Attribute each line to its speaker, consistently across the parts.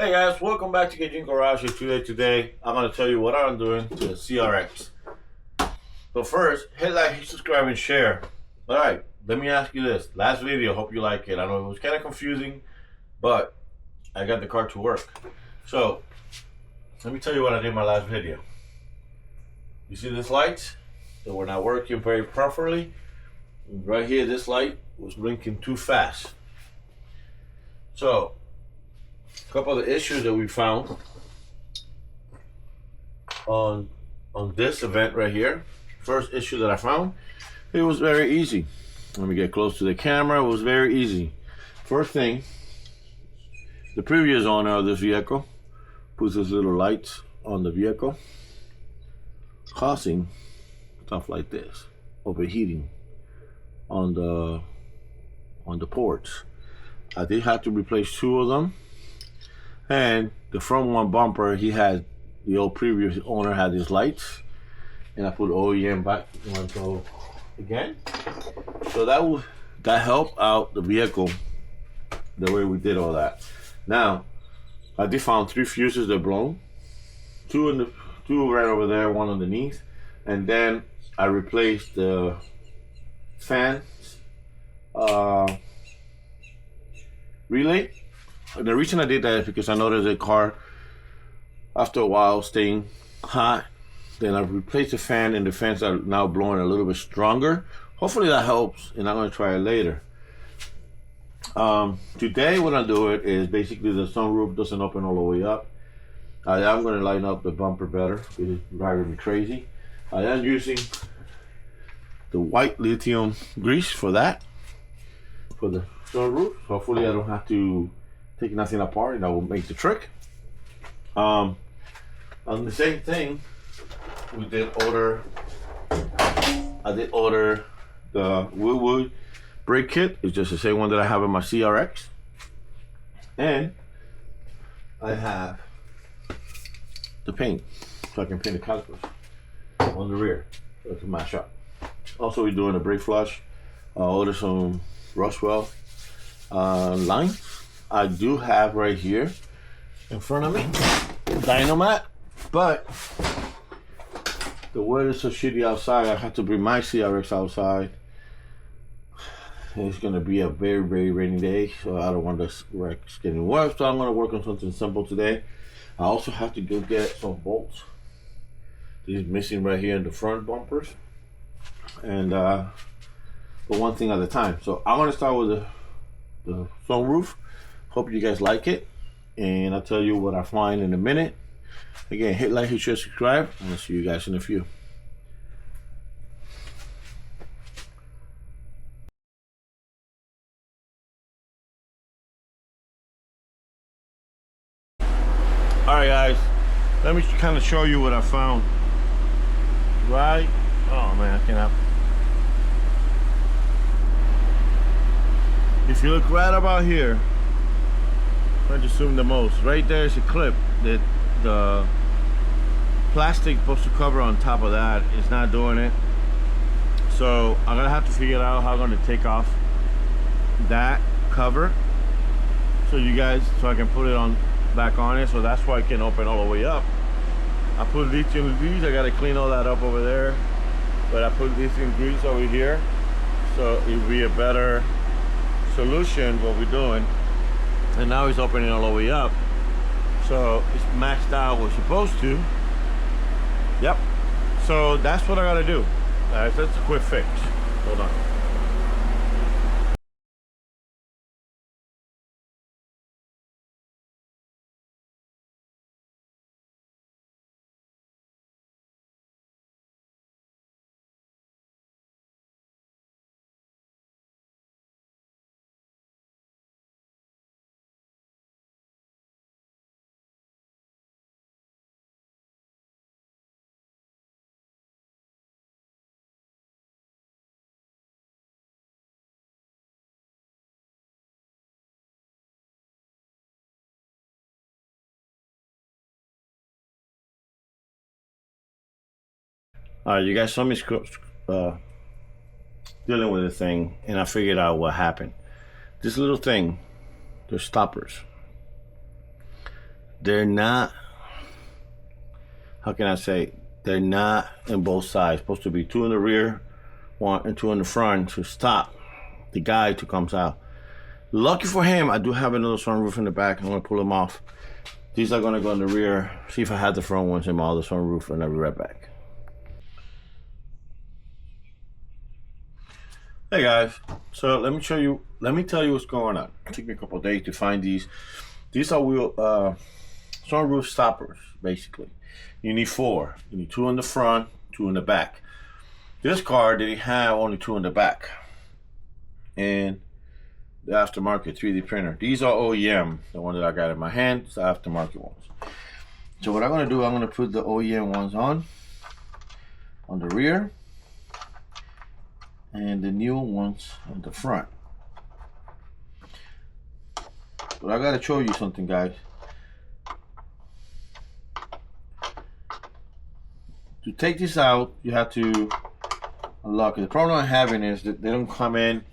Speaker 1: Hey guys, welcome back to Kitchen Garage. Today I'm going to tell you what I'm doing to the CRX. But first, hit like, hit subscribe, and share. Alright, let me ask you this. Last video, hope you like it. I know it was kind of confusing, but I got the car to work. So, let me tell you what I did in my last video. You see this lights? They were not working very properly. Right here, this light was blinking too fast. So, a couple of the issues that we found on this event right here. First issue that I found, it was very easy. Let me get close to the camera. It was very easy. First thing, the previous owner of this vehicle puts these little lights on the vehicle, causing stuff like this, overheating on the ports. I did have to replace two of them. And the front one bumper, the old previous owner had these lights, and I put OEM back on again. So that helped out the vehicle the way we did all that. Now, I did found 3 fuses that blown, two right over there, one underneath, and then I replaced the fans relay. The reason I did that is because I noticed the car, after a while, staying hot. Then I replaced the fan, and the fans are now blowing a little bit stronger. Hopefully that helps, and I'm going to try it later. Today, what I'm doing is basically the sunroof doesn't open all the way up. I am going to line up the bumper better. It is driving me crazy. I am using the white lithium grease for that, for the sunroof. Hopefully I don't have to take nothing apart, and that will make the trick. On the same thing, I did order the Woodwood brake kit. It's just the same one that I have in my CRX. And I have the paint, so I can paint the calipers on the rear to match up. Also, we're doing a brake flush. I ordered some Roswell lines. I do have right here in front of me Dynomat, but the weather is so shitty outside. I have to bring my CRX outside. It's gonna be a very, very rainy day, so I don't want this wreck getting worse. So I'm gonna work on something simple today. I also have to go get some bolts. These missing right here in the front bumpers, and but one thing at a time. So I'm gonna start with the sunroof. Hope you guys like it, and I'll tell you what I find in a minute. Again, hit like, hit share, subscribe, and I'll see you guys in a few. Alright guys, let me kind of show you what I found. Right? Oh man, I cannot. If you look right about here, try to zoom the most. Right there is a clip that the plastic supposed to cover on top of that is not doing it. So I'm gonna have to figure out how I'm gonna take off that cover so I can put it on back on it. So that's why I can open all the way up. I put lithium grease. I gotta clean all that up over there, but I put lithium grease over here, so it'll be a better solution what we're doing. And now it's opening all the way up, so it's maxed out what it's supposed to. Yep, so that's what I gotta do. That's a quick fix. Hold on. All right, you guys saw me dealing with the thing, and I figured out what happened. This little thing, the stoppers. they're not, how can I say, they're not in both sides. Supposed to be 2 in the rear, 1 and 2 in the front to stop the guy to comes out. Lucky for him, I do have another sunroof in the back. I'm gonna pull them off. These are gonna go in the rear. See if I had the front ones in my other sunroof, and I'll be right back. Hey guys, so let me tell you what's going on. It took me a couple of days to find these. These are sunroof stoppers, basically. You need 4. You need 2 in the front, 2 in the back. This car didn't have only 2 in the back. And the aftermarket 3D printer. These are OEM. The one that I got in my hand is the aftermarket ones. So what I'm gonna do, I'm gonna put the OEM ones on the rear, and the new ones on the front. But I gotta show you something, guys. To take this out, you have to unlock it. The problem I'm having is that they don't come in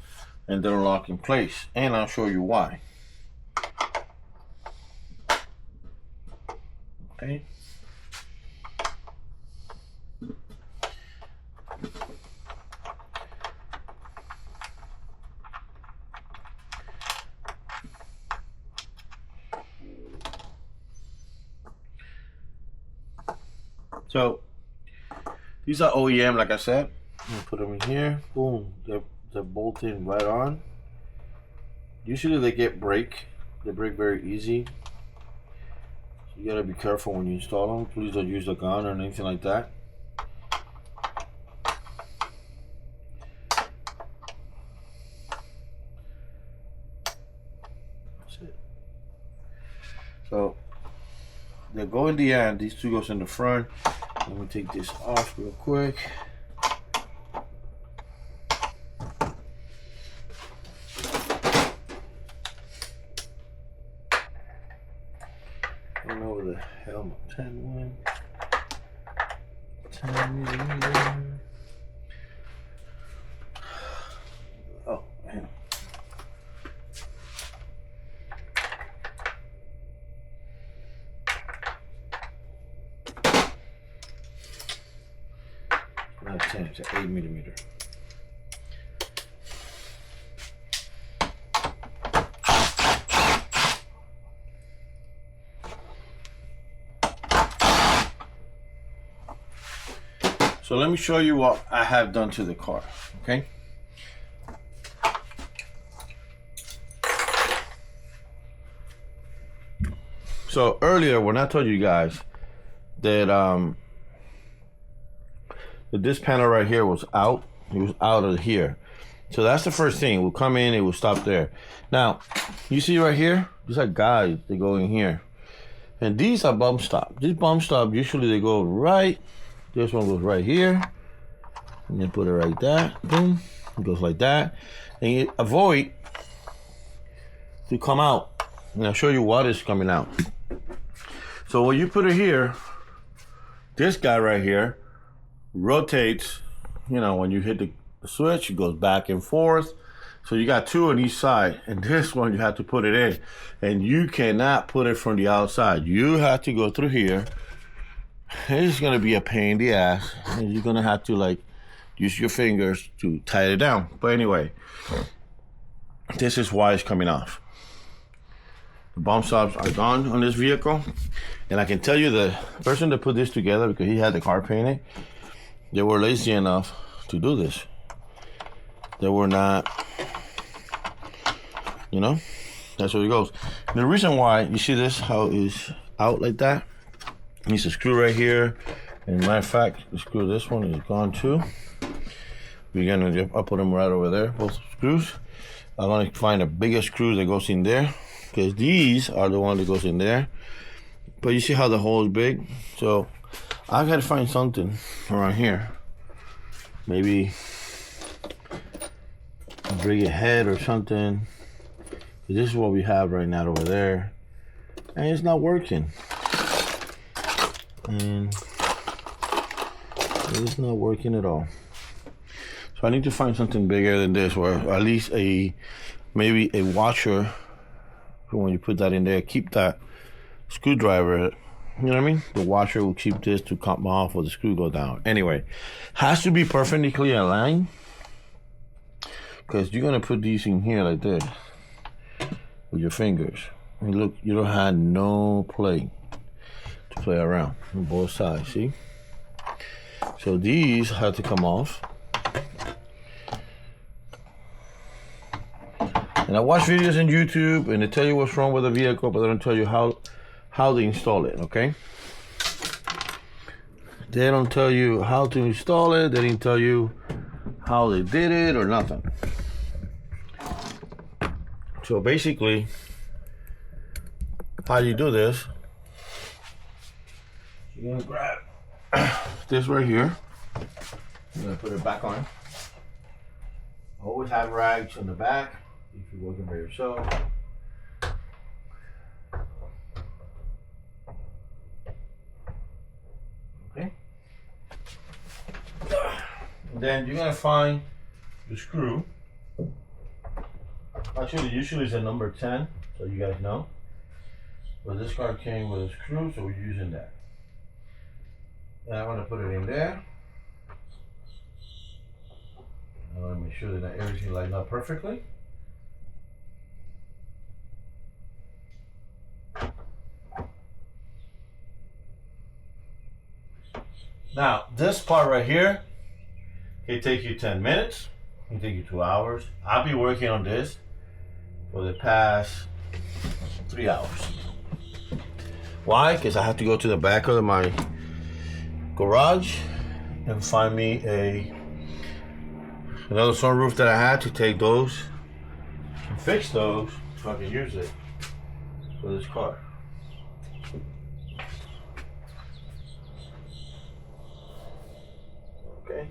Speaker 1: and they don't lock in place, and I'll show you why. Okay. So these are OEM, like I said. I'm gonna put them in here. Boom. They're bolted right on. Usually they get break. They break very easy. So you gotta be careful when you install them. Please don't use a gun or anything like that. That's it. So they go in the end. These 2 goes in the front. Let me take this off real quick. I don't know where the hell my 10 went. 10. Oh, man. Not 10, it's an 8mm. So let me show you what I have done to the car, okay? So earlier when I told you guys that this panel right here was out, it was out of here. So that's the first thing. It will come in, it will stop there. Now, you see right here, these are guides that go in here. And these are bump stop. These bump stop, usually they go right. This one goes right here. And then put it right there. Boom. It goes like that. And you avoid to come out. And I'll show you what is coming out. So when you put it here, this guy right here rotates, you know, when you hit the switch, it goes back and forth. So you got 2 on each side, and this one you have to put it in, and you cannot put it from the outside. You have to go through here. It's gonna be a pain in the ass, and you're gonna have to like use your fingers to tie it down. But anyway, this is why it's coming off. The bump stops are gone on this vehicle, and I can tell you the person that put this together, because he had the car painted, they were lazy enough to do this. They were not, you know, that's where it goes. And the reason why you see this, how it's out like that, needs a screw right here. And matter of fact, the screw, this one is gone too. I'll put them right over there, both screws. I'm gonna find a bigger screw that goes in there, because these are the one that goes in there. But you see how the hole is big? So I gotta find something around here. Maybe bring a head or something. This is what we have right now over there. And it's not working. And it's not working at all. So I need to find something bigger than this, or at least maybe a washer for when you put that in there. Keep that screwdriver, you know what I mean? The washer will keep this to come off or the screw go down. Anyway, has to be perfectly aligned because you're gonna put these in here like this with your fingers. And look, you don't have no play to play around on both sides, see? So these have to come off. And I watch videos on YouTube and they tell you what's wrong with the vehicle, but they don't tell you how they install it, okay? They don't tell you how to install it, they didn't tell you how they did it or nothing. So basically, how you do this, you're gonna grab this right here, you're gonna put it back on. Always have rags on the back if you're working by yourself. Okay. And then you're gonna find the screw. Actually, usually it's a number 10, so you guys know. But this car came with a screw, so we're using that. And I want to put it in there. I want to make sure that everything lines up perfectly. Now, this part right here can take you 10 minutes, it can take you 2 hours. I'll be working on this for the past 3 hours. Why? Because I have to go to the back of my garage and find me another sunroof that I had to take those and fix those so I can use it for this car. Okay.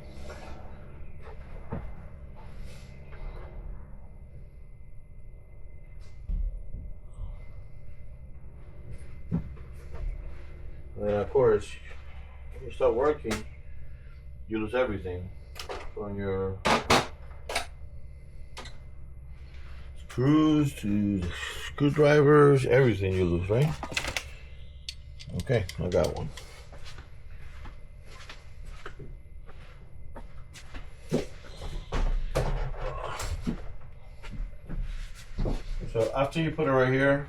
Speaker 1: And of course, when you start working, you lose everything from your screws to the screwdrivers, everything you lose, right? Okay, I got one. So after you put it right here,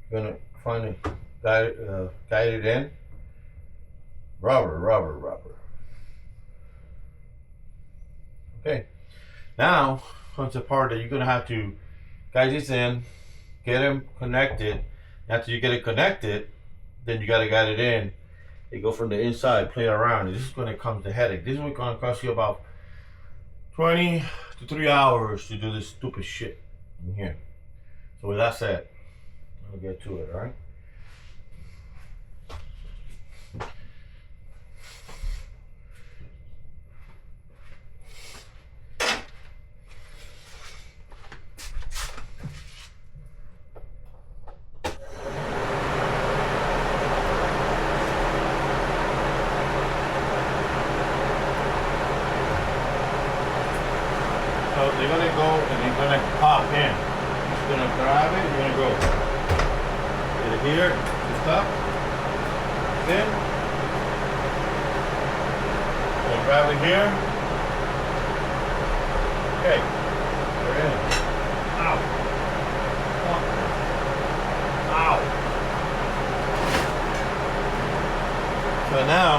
Speaker 1: you're gonna find it, guide it in. Rubber. Okay, now comes the part that you're gonna have to guide this in, get them connected. After you get it connected, then you gotta guide it in. They go from the inside, play around. And this is gonna come to headache. This is what's gonna cost you about 20 to 3 hours to do this stupid shit in here. So with that said, I'm gonna get to it, all right? So they're gonna go and they're gonna pop in. You're gonna grab it, you're gonna go. Get it here, this top. Then, you're gonna grab it here. Okay, we're in. Ow. Ow. So now,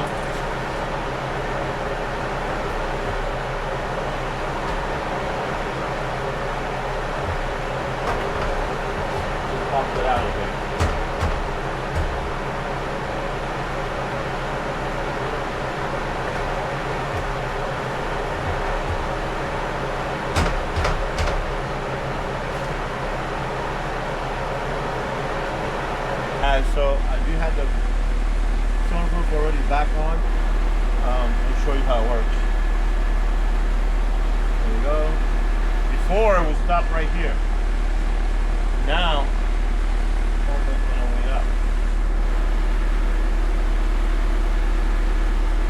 Speaker 1: pop it out a bit. And so I do have the sunroof already back on. I'll show you how it works. There we go. Before it would stop right here. Now, it's going way up.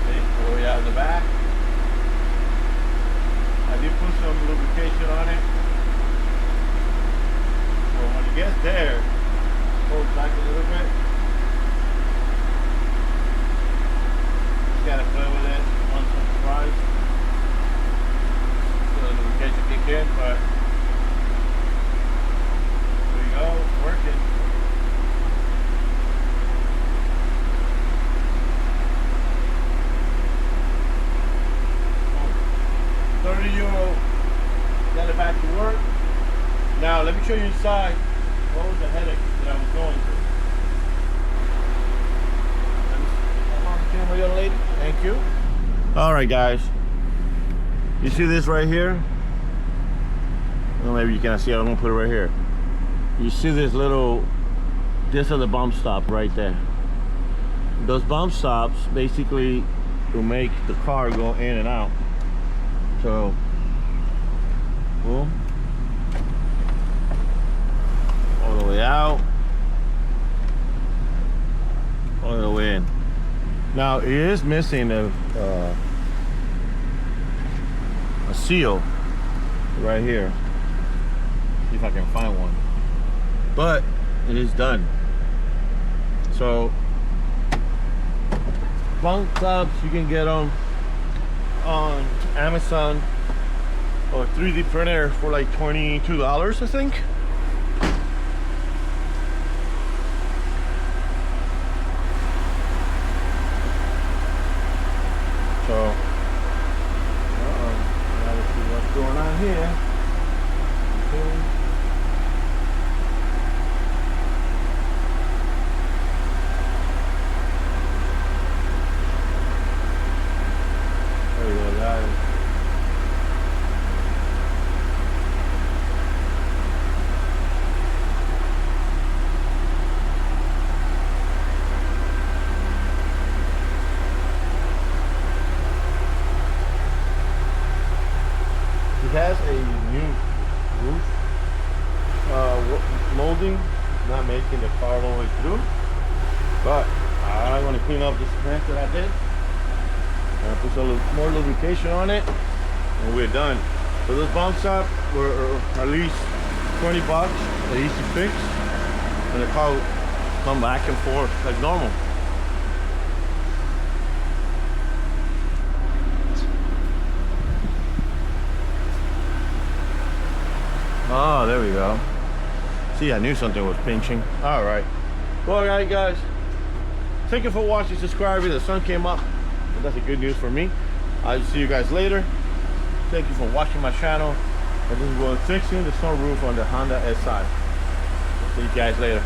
Speaker 1: Okay, all the way out in the back. I did put some lubrication on it. So when it gets there, hold back a little bit. Just gotta play with it once or twice. Still a lubrication kick in, but there we go, it's working. €30. Got it back to work. Now let me show you inside. What was the headache that I was going through? Come on camera, young lady. Thank you. All right, guys. You see this right here? Well, maybe you cannot see it. I'm gonna put it right here. You see this little, this is the bump stop right there. Those bump stops basically will make the car go in and out. So, boom. All the way out, all the way in. Now it is missing a seal right here. See if I can find one, but it is done. So bump stops, you can get them on Amazon or 3D printer for like $22, I think. So, now let's see what's going on here. Okay. There you go, guys. It has a new roof molding, not making the car all the way through, but I'm going to clean up this mess that I did and put some more lubrication on it and we're done. So this bump stop were at least $20, they're easy to fix, and the car will come back and forth like normal. Oh, there we go. See, I knew something was pinching. All right. Well, all right, guys. Thank you for watching, subscribing. The sun came up, and that's a good news for me. I'll see you guys later. Thank you for watching my channel. And this is what I'm fixing the sunroof on the Honda SI. See you guys later.